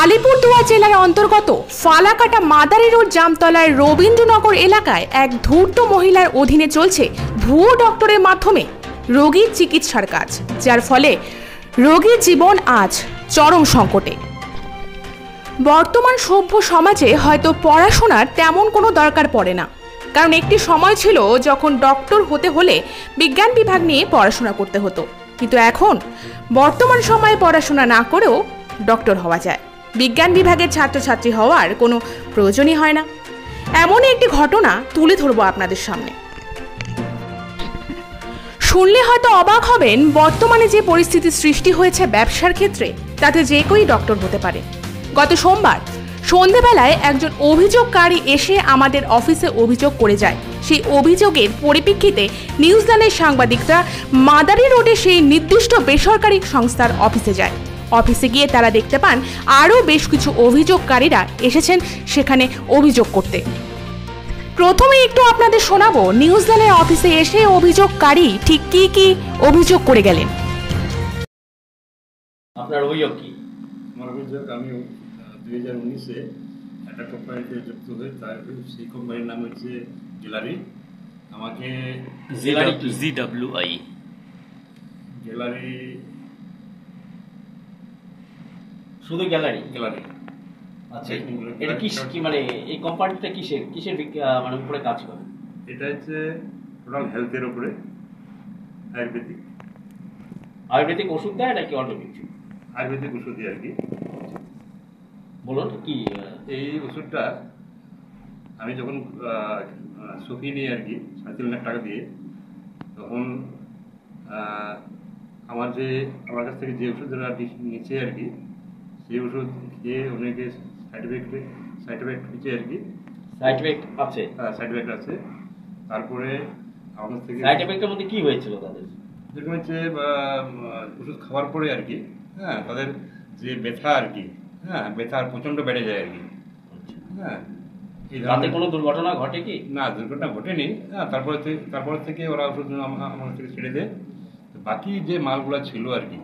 আলিপুরদুয়ার জেলার অন্তর্গত ফালাকাটা মাদারী রোড জামতলার রবীন্দ্রনগর এলাকায় এক ধূর্ত মহিলার অধীনে চলছে ভুয়ো ডক্টরের মাধ্যমে রোগীর চিকিৎসার কাজ, যার ফলে রোগীর জীবন আজ চরম সংকটে। বর্তমান সভ্য সমাজে হয়তো পড়াশোনার তেমন কোনো দরকার পড়ে না, কারণ একটি সময় ছিল যখন ডক্টর হতে হলে বিজ্ঞান বিভাগ নিয়ে পড়াশোনা করতে হতো, কিন্তু এখন বর্তমান সময়ে পড়াশোনা না করেও ডক্টর হওয়া যায়। বিজ্ঞান বিভাগের ছাত্রছাত্রী হওয়ার কোনো প্রয়োজনই হয় না। এমনই একটি ঘটনা তুলে ধরবো আপনাদের সামনে। শুনলে হয়তো অবাক হবেন, বর্তমানে যে পরিস্থিতি সৃষ্টি হয়েছে ব্যবসার ক্ষেত্রে, তাতে যে কেউই ডক্টর হতে পারে। গত সোমবার সন্ধেবেলায় একজন অভিযোগকারী এসে আমাদের অফিসে অভিযোগ করে যায়। সেই অভিযোগের পরিপ্রেক্ষিতে নিউজিল্যান্ডের সাংবাদিকরা মাদারী রোডে সেই নির্দিষ্ট বেসরকারি সংস্থার অফিসে যায়। অফিসে গিয়ে তারা দেখতে পান আরও বেশ কিছু অভিযোগকারীরা এসেছেন সেখানে অভিযোগ করতে। প্রথমে একটু আপনাদের শোনাবো নিউজিল্যান্ডের অফিসে এসে অভিযোগকারী ঠিক কি কি অভিযোগ করে গেলেন। আপনার অভিযোগ কি? আমার অভিযোগ, আমি 2019-এ একটা কোম্পানিতে যুক্ত হই, তার সেই কোম্পানির নাম হচ্ছে গ্যালারি। আমাকে GWI গ্যালারি, শুধু গ্যালারি। আচ্ছা, এটা কি মানে এই কোম্পানিটা কিসের মানে উপরে কাজ করে? এটা হচ্ছে টোটাল হেলথের উপরে, আয়ুর্বেদিক ওষুধ দেয় নাকি অন্য কিছু? আয়ুর্বেদিক ওষুধই আর কি। বলুন কি এই ওষুধটা আমি যখন সফি নিই আর কি 3.5 লাখ টাকা দিয়ে, তখন আমার কাছ থেকে যে ওষুধটা নিচ্ছে আর কি, সেই ওষুধ খেয়ে অনেকে সাইড এফেক্ট হচ্ছে আর কি। সাইড এফেক্ট আছে? হ্যাঁ, সাইড এফেক্ট আছে। তারপরে আমার থেকে সাইড এফেক্টের মধ্যে কি হয়েছিল তাদের? যেরকম হচ্ছে ওষুধ খাওয়ার পরে আর কি, হ্যাঁ, তাদের যে ব্যথা আর কি, হ্যাঁ, ব্যথা প্রচণ্ড বেড়ে যায় আর কি। হ্যাঁ, তাতে কোনো দুর্ঘটনা ঘটে কি? না, দুর্ঘটনা ঘটেনি। হ্যাঁ, তারপর থেকে ওরা ওষুধ আমার থেকে ছেড়ে দেয়। বাকি যে মালগুলো ছিল আর কি,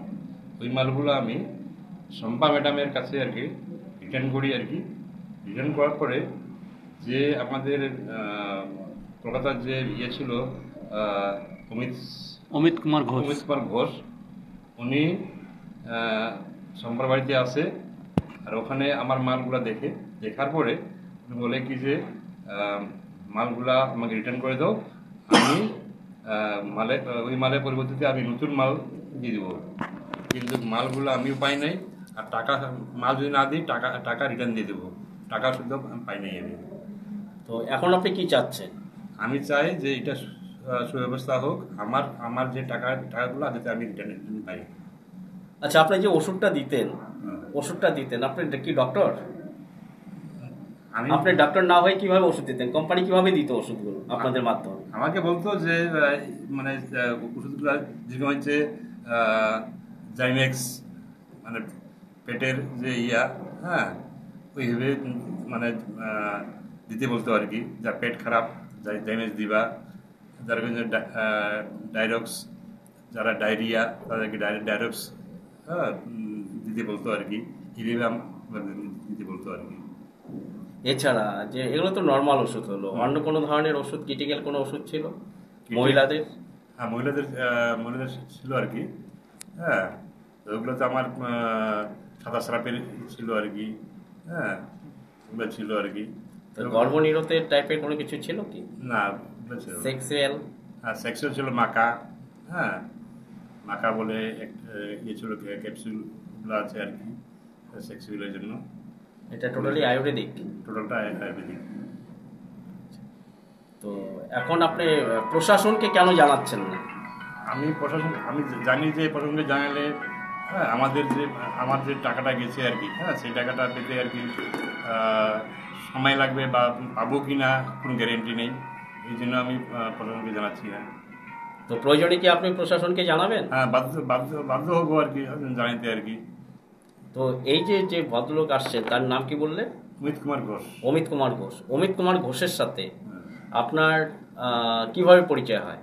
ওই মালগুলো আমি শম্পা ম্যাডামের কাছে আর কি রিটার্ন করি আর কি। রিটার্ন করার পরে যে আমাদের কলকাতার যে ছিল অমিত কুমার ঘোষ, উনি শম্পার বাড়িতে আসে, আর ওখানে আমার মালগুলা দেখার পরে উনি বলে কি যে মালগুলা আমাকে রিটার্ন করে দাও, আমি ওই মালের পরিবর্তে আমি নতুন মাল দিয়ে দেবো। কিন্তু মালগুলো আমিও পাই নাই, আর মাল যদি না দিই টাকা রিটার্ন দিয়ে দেবো, টাকা শুদ্ধ পাই নাই আমি। তো এখন আপনি কি চাচ্ছেন? আমি চাই যে এটা সুব্যবস্থা হোক, আমার যে টাকাগুলো যাতে আমি রিটার্ন পাই। আচ্ছা, আপনি যে ওষুধটা দিতেন আপনি কি ডক্টর? আপনি ডক্টর না হয়ে কিভাবে ওষুধ দিতেন? কোম্পানি কিভাবে দিত ওষুধগুলো আপনাদের মাধ্যমে? আমাকে বলতো যে মানে ওষুধগুলো যেরকম হচ্ছে জাইমেক্স, মানে পেটের যে হ্যাঁ, ওইভাবে মানে দিতে বলতো আর কি। যার পেট খারাপ জাইমেক্স দিবা, যার ডাইরক্স, যারা ডায়রিয়া তাদেরকে ডাইরক্স দিতে বলতো আর কি। এইভাবে দিতে বলতো আর কি। এছাড়া যে এগুলো তো নর্মাল ওষুধ হলো, অন্য কোনো ধরনের ওষুধ, ক্রিটিক্যাল কোনো ওষুধ ছিল মহিলাদের? হ্যাঁ, মহিলাদের ছিল আর কি। হ্যাঁ, ওগুলো তো আমার সাদা সারাপের ছিল আর কি। হ্যাঁ, ওগুলো ছিল আর কি। গর্ভনিরোধের টাইপের কোনো কিছু ছিল কি? না, ছিল সেক্সুয়াল। হ্যাঁ, সেক্সুয়াল ছিল মাকা। হ্যাঁ, মাকা বলে ছিল, ক্যাপসুলগুলো আছে আর কি সেক্সুয়ালের জন্য। এটা টোটালি আয়ুর্বেদিক? টোটালটা আয়ুর্বেদিক। তো এখন আপনি প্রশাসনকে কেন জানাচ্ছেন না? আমি জানি যে প্রশাসনকে জানালে, হ্যাঁ, আমার যে টাকাটা গেছে আর কি, হ্যাঁ, সেই টাকাটা পেতে আর কি সময় লাগবে বা পাবো কি না কোনো গ্যারেন্টি নেই। এই জন্য আমি প্রশাসনকে জানাচ্ছি না। তো প্রয়োজনে কি আপনি প্রশাসনকে জানাবেন? হ্যাঁ, বাধ্য হবো আর কি জানাইতে আর কি। তো এই যে ভদ্রলোক আসছেন, তার নাম কি বললেন? অমিত কুমার ঘোষের সাথে আপনার কিভাবে পরিচয় হয়?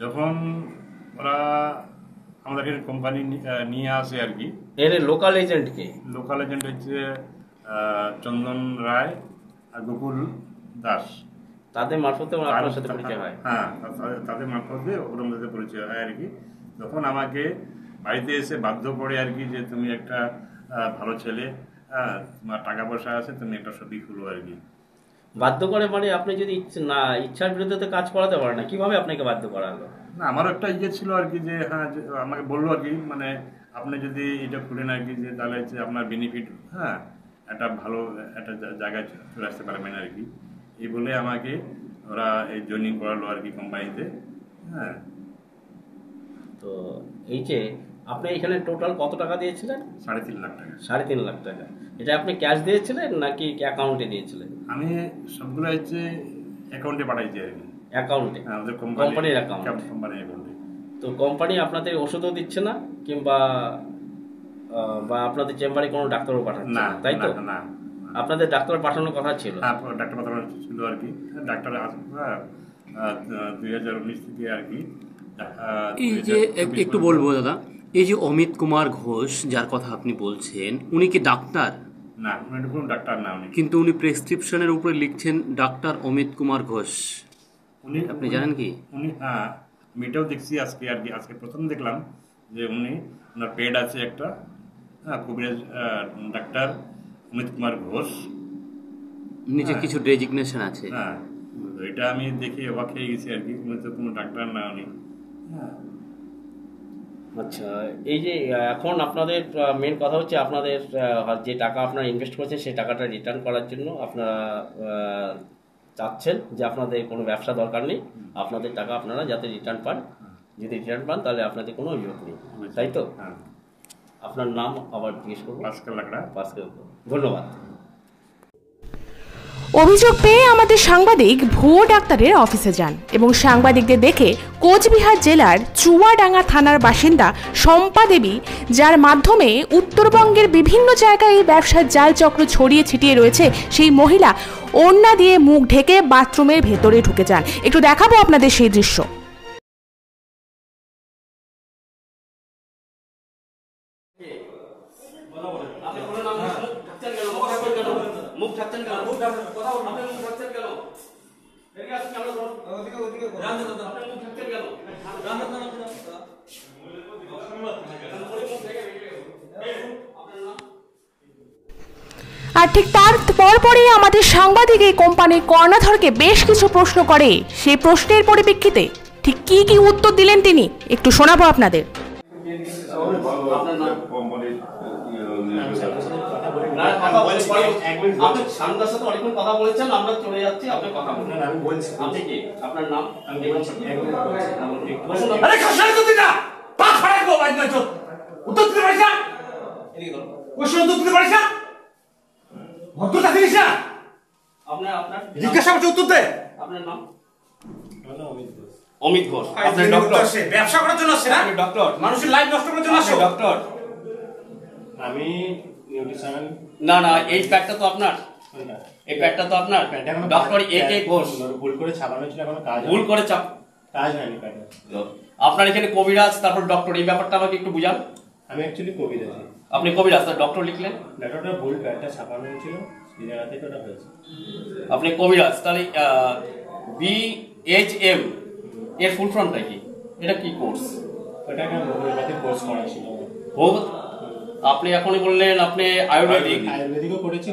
যখন ওরা আমাদের কোম্পানি নিয়ে আসে আর কি, এর লোকাল এজেন্ট কে? লোকাল এজেন্ট হচ্ছে চন্দন রায় আর গোকুল দাস। তাদের মারফতে আপনার সাথে পরিচয় হয়? হ্যাঁ, তাদের মারফতে ওরম সাথে পরিচয় হয় আর কি। তখন আমাকে বাড়িতে এসে বাধ্য করে আর কি, যে তুমি একটা ভালো ছেলে, হ্যাঁ তোমার টাকা পয়সা আছে, তুমি একটা ছবি খুলো আর কি। বাধ্য করে মানে আপনি যদি না ইচ্ছার বিরুদ্ধে তো কাজ করাতে পারেন না, কিভাবে আপনাকে বাধ্য করা হলো? না, আমারও একটা ইয়ে ছিল আর কি, যে হ্যাঁ আমাকে বললো আর কি, মানে আপনি যদি এটা খুলেন আর কি, যে তাহলে হচ্ছে আপনার বেনিফিট, হ্যাঁ একটা ভালো একটা জায়গায় চলে আসতে পারবেন আর কি। এই বলে আমাকে ওরা এই জয়েনিং করালো আর কি কোম্পানিতে। হ্যাঁ, তো এই যে আপনি এখানে টোটাল কত টাকা দিয়েছিলেন? 3.5 লাখ টাকা। 3.5 লাখ টাকা। এটা আপনি ক্যাশ দিয়েছিলেন নাকি অ্যাকাউন্টে দিয়েছিলেন? আমি সবগুলো হচ্ছে অ্যাকাউন্টে পাঠাইছি আর কি। অ্যাকাউন্টে? হ্যাঁ, ওদের কোম্পানির অ্যাকাউন্ট। কোম্পানির অ্যাকাউন্টে। তো কোম্পানি আপনাদের ওষুধও দিচ্ছে না, কিংবা বা আপনাদের চেম্বারে কোনো ডাক্তারও পাঠাচ্ছে না, তাই তো? না, আপনাদের ডাক্তার পাঠানোর কথা ছিল? হ্যাঁ, ডাক্তার পাঠানো ছিল আর কি। ডাক্তার 2019 থেকে আর কি। এই যে একটু বলবো দাদা, এই যে অমিত কুমার ঘোষ যার কথা আপনি বলছেন, উনি কি ডাক্তার? না, উনি কোনো ডাক্তার না। উনি কিন্তু উনি প্রেসক্রিপশনের উপরে লিখছেন ডাক্তার অমিত কুমার ঘোষ। উনি আপনি জানেন কি? উনি হ্যাঁ, আমি এটাও দেখছি আজকে আর কি। আজকে প্রথম দেখলাম যে ওনার পেড আছে একটা, হ্যাঁ, কবিরাজ ডাক্তার অমিত কুমার ঘোষ, নিচে কিছু ডেজিগনেশন আছে। হ্যাঁ। তো এটা আমি দেখে অবাক হয়ে গেছি আর কি, উনি তো কোনো ডাক্তার না উনি। হ্যাঁ, আচ্ছা, এই যে এখন আপনাদের মেন কথা হচ্ছে আপনাদের যে টাকা আপনারা ইনভেস্ট করেছেন সেই টাকাটা রিটার্ন করার জন্য আপনারা চাচ্ছেন যে আপনাদের কোনো ব্যবসা দরকার নেই, আপনাদের টাকা আপনারা যাতে রিটার্ন পান। যদি রিটার্ন পান তাহলে আপনাদের কোনো অভিযোগ নেই, তাই তো? হ্যাঁ। আপনার নাম আবার জিজ্ঞেস করবো? পাঁচকাল লাকড়া। ধন্যবাদ। অভিযোগ পেয়ে আমাদের সাংবাদিক ভুয়ো ডাক্তারের অফিসে যান এবং সাংবাদিকদের দেখে কোচবিহার জেলার চুয়াডাঙ্গা থানার বাসিন্দা শম্পা দেবী, যার মাধ্যমে উত্তরবঙ্গের বিভিন্ন জায়গায় এই ব্যবসার জাল চক্র ছড়িয়ে ছিটিয়ে রয়েছে, সেই মহিলা ওড়না দিয়ে মুখ ঢেকে বাথরুমের ভেতরে ঢুকে যান। একটু দেখাবো আপনাদের সেই দৃশ্য। মুখ ঢাকছেন কেন? মুখ ঢাকছেন কথা বলুন। আপনি মুখ ঢাকছেন কেন? এদিকে আসুন, ক্যামেরা ধরুন। ওদিকে ওদিকে রান দাও। আপনি মুখ ঢাকছেন কেন? রান দাও না আপনারা। আর ঠিক তার পরপরই আমাদের সাংবাদিক এই কোম্পানির কর্ণধারকে বেশ কিছু প্রশ্ন করে। সেই প্রশ্নের পরিপ্রেক্ষিতে ঠিক কি কি উত্তর দিলেন তিনি একটু শোনাবো আপনাদের। আপনি সামনের সাথে অনেকক্ষণ কথা বলেছেন, আমরা চলে যাচ্ছি, আপনি কথা বলুন। আমি বলছি আপনি কি আপনার নাম? আরে খাসার তো দিনা পা ফাড়া গো ভাই না তো উত্তর দিতে পারিস না। এদিকে ধরুন। কোশ্চেন উত্তর দিতে পারিস না, ভদ্রতা দিস না। আপনার জিজ্ঞাসা করতে উত্তর দে। আপনার নাম? অমিত ঘোষ। আপনি ডক্টর? ব্যবসা করার জন্য আসছে না? আপনি ডক্টর? মানুষের লাইফ নষ্ট করার জন্য আসছে ডক্টর? আমি নিউট্রিশনাল। না, এই প্যাকটা তো আপনার, এই প্যাকটা তো আপনার। ডক্টর একে ঘোষ। ভুল করে ছাপানো ছিল, এখনো কাজ ভুল করে কাজ হয়নি প্যাকে। আপনার এখানে কবিরাজ, তারপর ডক্টর, এই ব্যাপারটা আমাকে একটু বুঝান। আমি অ্যাকচুয়ালি কবিরাজ। আপনি কবিরাজ, ডক্টর লিখলেন? ডাক্তারটা ভুল প্যাকটা ছাপানো হয়েছিল, সেই জায়গা থেকে ওটা হয়েছে। আপনি কবিরাজ, তাহলে BHM এর ফুল ফর্মটা কি? এটা কি কোর্স? ওটা একটা হোমিওপ্যাথি কোর্স করা ছিল। আপনি এখনই বললেন আপনি আয়ুর্বেদিকও করেছি,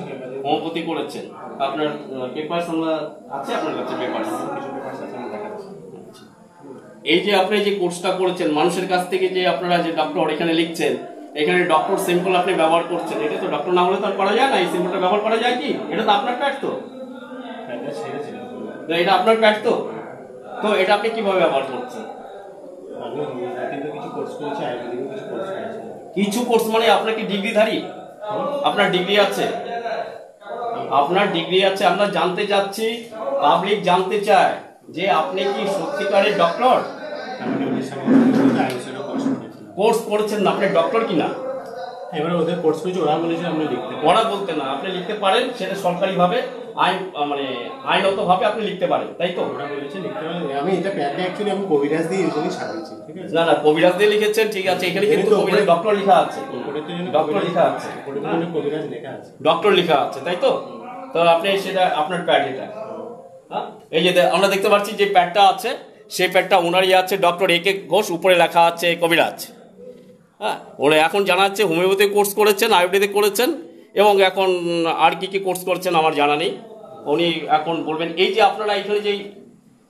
হোমিওপ্যাথি করেছেন। আপনার পেপারস আছে আপনার কাছে? পেপারস কিছু পেপারস আছে, আমি দেখাচ্ছি। এই যে আপনি যে কোর্সটা করেছেন, মানুষের কাছ থেকে যে আপনারা যে ডক্টর এখানে লিখছেন, এখানে ডক্টর সিম্পল আপনি ব্যবহার করছেন, এটা তো ডক্টর না হলে তো আর করা যায় না। এই সিম্পলটা ব্যবহার করা যায় কি? এটা তো আপনার প্যাক, তো এটা আপনার প্যাক, তো এটা আপনি কিভাবে ব্যবহার করছেন? আমি হোমিওপ্যাথিতে কিছু কোর্স করেছি, আয়ুর্বেদিকও কিছু কোর্স করেছি। কিছু কোর্স মানে আপনার কি ডিগ্রিধারী? আপনার ডিগ্রি আছে? আপনার ডিগ্রি আছে। আমরা জানতে চাচ্ছি, পাবলিক জানতে চায় যে আপনি কি সত্যিকারের ডক্টর? আমি আয়ুর্বেদিকও কোর্স করেছেন না, আপনি ডক্টর কিনা? এবারে ওদের কোর্স করেছি, ওরা বলেছে আপনি লিখতে। ওরা বলতে না, আপনি লিখতে পারেন, সেটা সরকারিভাবে মানে আইনগতভাবে আপনি লিখতে পারেন, তাই তো? ওরা বলেছে লিখতে পারেন। আমি এটা প্যাডটা অ্যাকচুয়ালি আমি কবিরাজ দিয়ে এরকমই সাজাইছি, ঠিক আছে? না না, কবিরাজ দিয়ে লিখেছেন, ঠিক আছে। এখানে কিন্তু কবিরাজ ডক্টর লেখা আছে, ডক্টর লেখা আছে, কবিরাজ লেখা আছে, ডক্টর লেখা আছে, তাই তো? তো আপনি সেটা আপনার প্যাড, এটা হ্যাঁ, এই যে আমরা দেখতে পাচ্ছি যে প্যাডটা আছে, সেই প্যাডটা ওনারই আছে, ডক্টর এ কে ঘোষ, উপরে লেখা আছে কবিরাজ। হ্যাঁ, ওরা এখন জানা যাচ্ছে হোমিওপ্যাথি কোর্স করেছেন, আয়ুর্বেদিক করেছেন, এবং এখন আর কি কি কোর্স করছেন আমার জানা নেই, উনি এখন বলবেন। এই যে আপনারা এখানে যে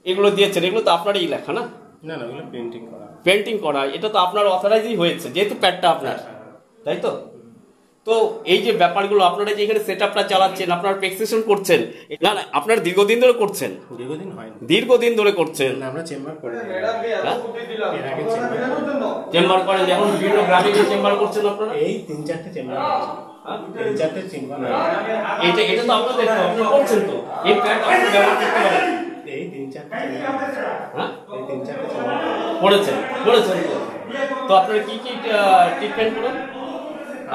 এগুলো দিয়েছেন, এগুলো তো আপনারই লেখা, না? না না, ওগুলো পেন্টিং করা, পেন্টিং করা, এটা তো আপনার অথরাইজই হয়েছে, যেহেতু প্যাডটা আপনার, তাই তো? তো এই যে ব্যাপারগুলো আপনারা যে এখানে সেট আপটা চালাচ্ছেন, আপনারা প্রেসক্রিপশন করছেন, না না আপনারা দীর্ঘদিন ধরে করছেন? দীর্ঘদিন হয় না, দীর্ঘদিন ধরে করছেন। আমরা চেম্বার করে চেম্বার করেন, এখন বিভিন্ন গ্রামে গিয়ে চেম্বার করছেন আপনারা? এই 3-4টে চেম্বার আছে, 3-4টে চেম্বার। এটা এটা তো আপনাদের, আপনারা করছেন তো, এই প্যাড আপনি ব্যবহার করতে পারেন। এই 3-4টে চেম্বার, হ্যাঁ, এই 3-4টে চেম্বার করেছেন করেছেন তো। তো আপনারা কি কি ট্রিটমেন্ট করেন?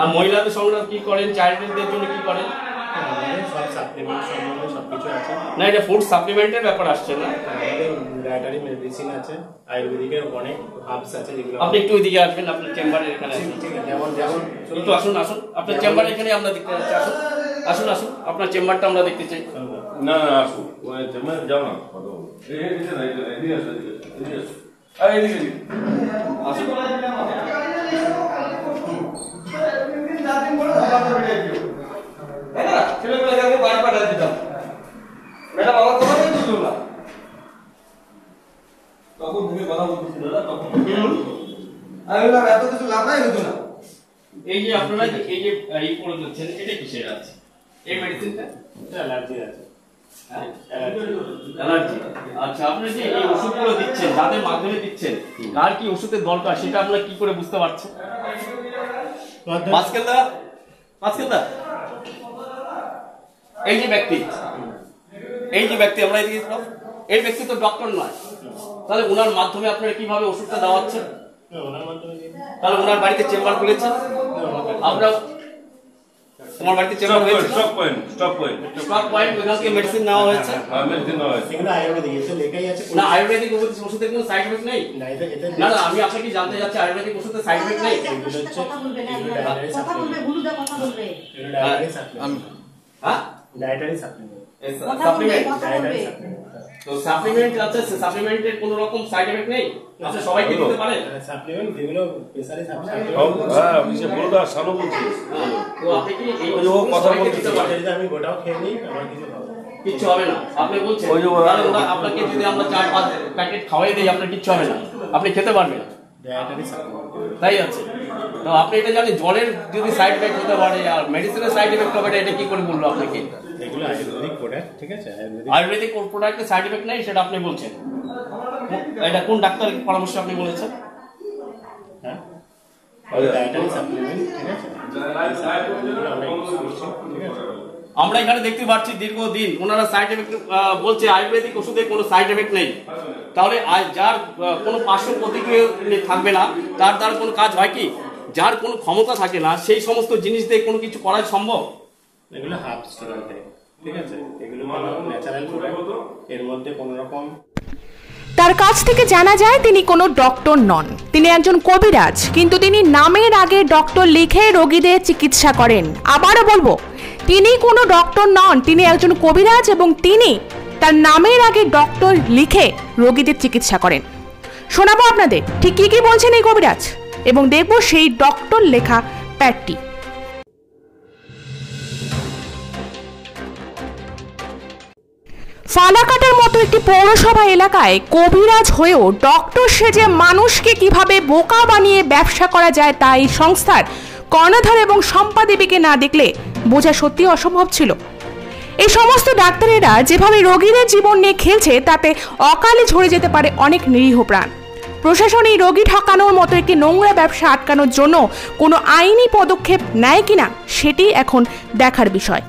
আর মহিলাদের সংগ্রহ কি করেন, চাইল্ডদের জন্য কি করেন? সব সাপ্লিমেন্ট সম্বন্ধে সবকিছু আছে। না, এটা ফুড সাপ্লিমেন্টের ব্যাপার আসছে না? আমাদের ডায়েটারি মেডিসিন আছে, আয়ুর্বেদিকের অনেক হার্বস আছে যেগুলো। আপনি একটু ওইদিকে আসবেন, আপনার চেম্বারে এখানে আসুন। ঠিক আছে, যেমন যেমন একটু আসুন আসুন, আপনার চেম্বার এখানে আমরা দেখতে চাচ্ছি, আসুন আসুন আসুন, আপনার চেম্বারটা আমরা দেখতে চাই। না না, আসুন চেম্বার যাও না, এদিকে আসো, এদিকে আসো, আসুন। ছেলেগুলোকে বাড়ি পাঠিয়ে দিতাম, ম্যাডাম আমার কথা বুঝলো না, তখন তুমি কথা বলতেছিল না, তখন আমি বললাম এত কিছু লাভাই হতো না। এই যে আপনারা এই যে এই করে দিচ্ছেন, এটা কিসের আছে? এই মেডিসিনটা অ্যালার্জি আছে। অ্যালার্জি। আচ্ছা, আপনি যে এই ওষুধগুলো দিচ্ছেন, যাদের মাধ্যমে দিচ্ছেন, কার কি ওষুধের দরকার সেটা আপনারা কি করে বুঝতে পারছেন? মাস্কেলদা, মাস্কেলদা, এই যে ব্যক্তি আমরা এদিকে, এই ব্যক্তি তো ডক্টর নয়, তাহলে ওনার মাধ্যমে আপনারা কিভাবে ওষুধটা দেওয়াচ্ছেন? তাহলে ওনার বাড়িতে চেম্বার খুলেছেন আমরা? তোমার বাড়িতে চেম্বার হয়েছে? স্টক পয়েন্ট ওখান থেকে মেডিসিন নেওয়া হয়েছে। এগুলো আয়ুর্বেদিক, এসে লেখাই আছে। না, আয়ুর্বেদিক ওষুধের কোনো সাইড এফেক্ট নেই? না না, আমি আপনাকে জানতে চাচ্ছি আয়ুর্বেদিক ওষুধের সাইড এফেক্ট নেই? এগুলো হচ্ছে ডায়েটারি সাপ্লিমেন্ট। হ্যাঁ, dietary supplement. Supplement. Dietary supplement. তো সাপ্লিমেন্ট আছে, সাপ্লিমেন্টের কোনো রকম সাইড এফেক্ট নেই? আপনি সবাইকে দিতে পারেন সাপ্লিমেন্ট যেগুলো প্রেসারে সাপ্লিমেন্ট। হ্যাঁ, আমি সে বলদা সানো বলছি। তো আপনি কি এই ওই যে ও কথা বলতে দিতে পারেন? যদি আমি গোটাও খেয়ে নিই আমার কিছু হবে না। কিচ্ছু হবে না আপনি বলছেন? ওই যে তাহলে ওরা আপনাকে যদি আমরা 4-5 প্যাকেট খাওয়াই দিই, আপনার কিচ্ছু হবে না, আপনি খেতে পারবেন? Dietary supplement. তাই আছে। তো আপনি এটা জানেন জলের যদি সাইড এফেক্ট হতে পারে আর মেডিসিনের সাইড এফেক্ট হবে, এটা কি করে বললো আপনাকে? এগুলো আয়ুর্বেদিক প্রোডাক্ট, ঠিক আছে? আয়ুর্বেদিক প্রোডাক্টের সাইড এফেক্ট নেই সেটা আপনি বলছেন? এটা কোন ডাক্তারের পরামর্শ আপনি বলেছেন? হ্যাঁ, ডায়েটারি সাপ্লিমেন্ট, ঠিক আছে? আমরা ইউজ করছি, ঠিক আছে? আমরা এখানে দেখতে পাচ্ছি দীর্ঘদিন ওনারা সাইড এফেক্ট বলছে, আয়ুর্বেদিক ওষুধে কোনো সাইড এফেক্ট নেই। তাহলে যার কোনো পার্শ্ব প্রতিক্রিয়া থাকবে না, তার দ্বারা কোনো কাজ হয় কি? যার কোনো ক্ষমতা থাকে না, সেই সমস্ত জিনিস দিয়ে কোনো কিছু করা সম্ভব? এগুলো হার্বস প্রোডাক্ট, ঠিক আছে? এগুলো ন্যাচারাল প্রোডাক্ট, এর মধ্যে কোনো রকম। তার কাছ থেকে জানা যায় তিনি কোনো ডক্টর নন, তিনি একজন কবিরাজ, কিন্তু তিনি নামের আগে ডক্টর লিখে রোগীদের চিকিৎসা করেন। আবারও বলবো, তিনি কোনো ডক্টর নন, তিনি একজন কবিরাজ এবং তিনি তার নামের আগে ডক্টর লিখে রোগীদের চিকিৎসা করেন। শোনাবো আপনাদের ঠিক কি কি বলছেন এই কবিরাজ এবং দেখবো সেই ডক্টর লেখা প্যাডটি। ফালাকাটার মতো একটি পৌরসভা এলাকায় কবিরাজ হয়েও ডক্টর সেজে মানুষকে কিভাবে বোকা বানিয়ে ব্যবসা করা যায় তা এই সংস্থার কর্ণধার এবং সম্পাদেবীকে না দেখলে বোঝা সত্যি অসম্ভব ছিল। এই সমস্ত ডাক্তারেরা যেভাবে রোগীদের জীবন নিয়ে খেলছে, তাতে অকালে ঝরে যেতে পারে অনেক নিরীহ প্রাণ। প্রশাসন এই রোগী ঠকানোর মতো একটি নোংরা ব্যবসা আটকানোর জন্য কোনো আইনি পদক্ষেপ নেয় কিনা সেটি এখন দেখার বিষয়।